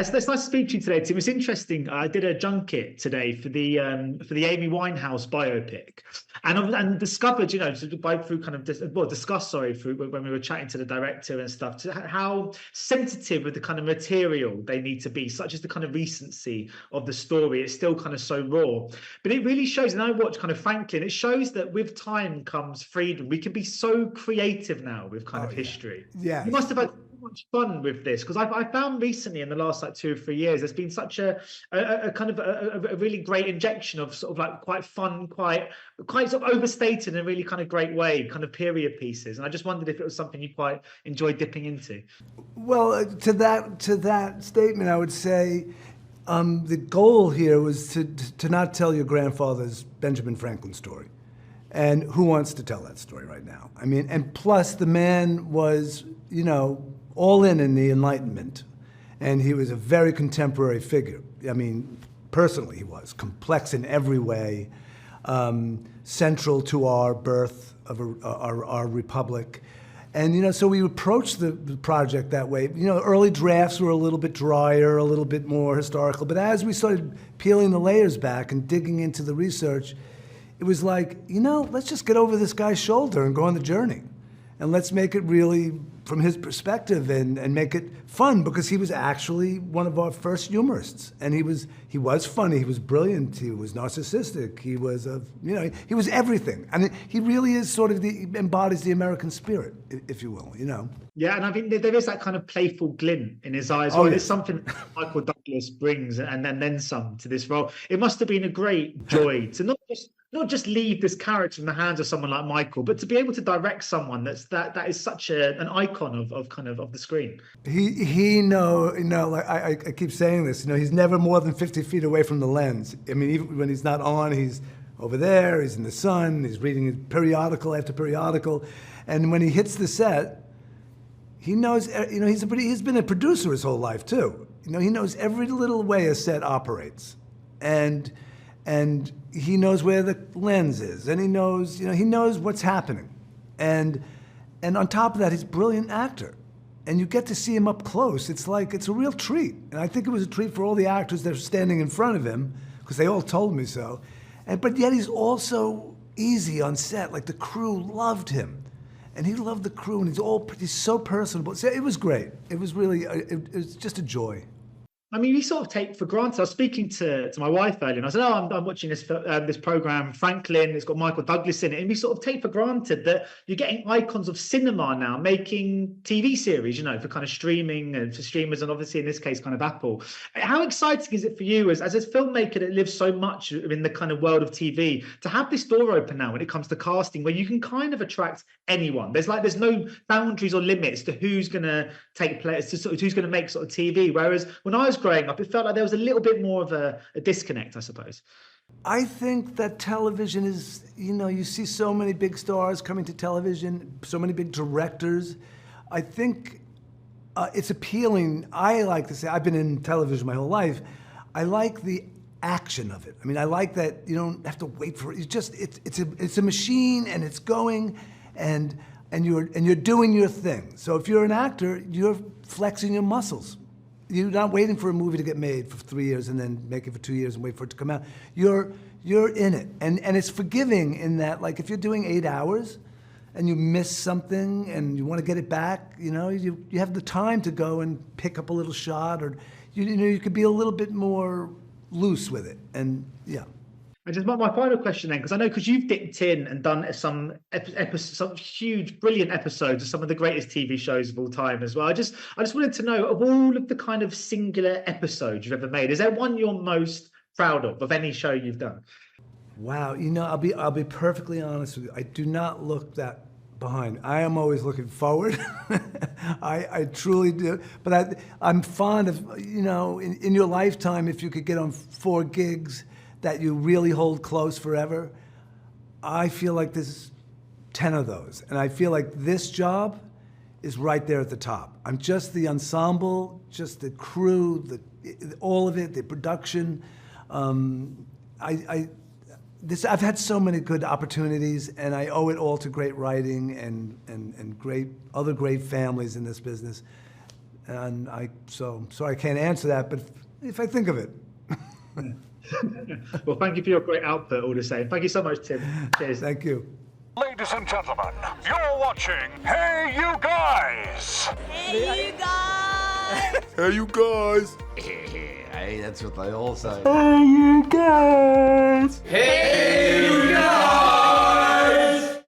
It's nice to speak to you today, Tim. It's interesting. I did a junket today for the Amy Winehouse biopic, and discovered, through kind of discussed, sorry, through when we were chatting to the director and stuff, to how sensitive with the kind of material they need to be, such as the kind of recency of the story. It's still kind of so raw, but it really shows. And I watch kind of Franklin. It shows that with time comes freedom. We can be so creative now with kind of history. Yeah. You must have had much fun with this, because I found recently in the last 2 or 3 years there's been such a kind of a really great injection of sort of like quite fun, quite sort of overstated in a really kind of great way, kind of period pieces, and I just wondered if it was something you quite enjoyed dipping into. Well, to that statement, I would say the goal here was to not tell your grandfather's Benjamin Franklin story. And who wants to tell that story right now? I mean, and plus the man was, all in the Enlightenment. And he was a very contemporary figure. I mean, personally he was complex in every way, central to our birth of our republic. And, so we approached the project that way. Early drafts were a little bit drier, a little bit more historical. But as we started peeling the layers back and digging into the research, it was like, let's just get over this guy's shoulder and go on the journey. And let's make it really from his perspective and make it fun, because he was actually one of our first humorists. And he was funny, he was brilliant, he was narcissistic, he was he was everything. I mean, he really is sort of embodies the American spirit, if you will, Yeah, and I think there is that kind of playful glint in his eyes. Oh, It's something Michael Douglas brings, and then some to this role. It must have been a great joy to not just leave this character in the hands of someone like Michael, but to be able to direct someone that is such an icon of the screen. I keep saying this, he's never more than 50 feet away from the lens. I mean, even when he's not on, he's over there, he's in the sun, he's reading periodical after periodical. And when he hits the set, he knows, he's been a producer his whole life too. He knows every little way a set operates. And he knows where the lens is, and he knows what's happening. And on top of that, he's a brilliant actor. And you get to see him up close. It's a real treat. And I think it was a treat for all the actors that are standing in front of him, because they all told me so. But yet he's also easy on set. Like, the crew loved him. And he loved the crew, and he's so personable. So it was great. It was really, it was just a joy. I mean, we sort of take for granted. I was speaking to my wife earlier, and I said, I'm watching this program, Franklin, it's got Michael Douglas in it. And we sort of take for granted that you're getting icons of cinema now making TV series, for kind of streaming and for streamers, and obviously in this case, kind of Apple. How exciting is it for you as a filmmaker that lives so much in the kind of world of TV to have this door open now when it comes to casting, where you can kind of attract anyone? There's no boundaries or limits to who's going to take place, to who's going to make sort of TV. Whereas when I was growing up, it felt like there was a little bit more of a disconnect, I suppose. I think that television is, you see so many big stars coming to television, so many big directors. I think it's appealing. I like to say, I've been in television my whole life. I like the action of it. I mean, I like that you don't have to wait for it. It's a machine, and it's going, and you're doing your thing. So if you're an actor, you're flexing your muscles. You're not waiting for a movie to get made for 3 years and then make it for 2 years and wait for it to come out. You're in it. And it's forgiving in that, like, if you're doing 8 hours and you miss something and you want to get it back, you have the time to go and pick up a little shot, or you could be a little bit more loose with it. And yeah. And just my final question then, because you've dipped in and done some huge, brilliant episodes of some of the greatest TV shows of all time as well. I just wanted to know, of all of the kind of singular episodes you've ever made, is there one you're most proud of any show you've done? Wow, I'll be perfectly honest with you. I do not look that behind. I am always looking forward. I truly do. But I'm fond of, in your lifetime, if you could get on 4 gigs that you really hold close forever, I feel like there's 10 of those. And I feel like this job is right there at the top. I'm just the ensemble, just the crew, all of it, the production. I've had so many good opportunities, and I owe it all to great writing and great families in this business. And so I can't answer that, but if I think of it. Well, thank you for your great output, all the same. Thank you so much, Tim. Cheers. Thank you. Ladies and gentlemen, you're watching Hey You Guys! Hey, you guys! Hey, you guys! Hey, that's what they all say. Hey, you guys! Hey, you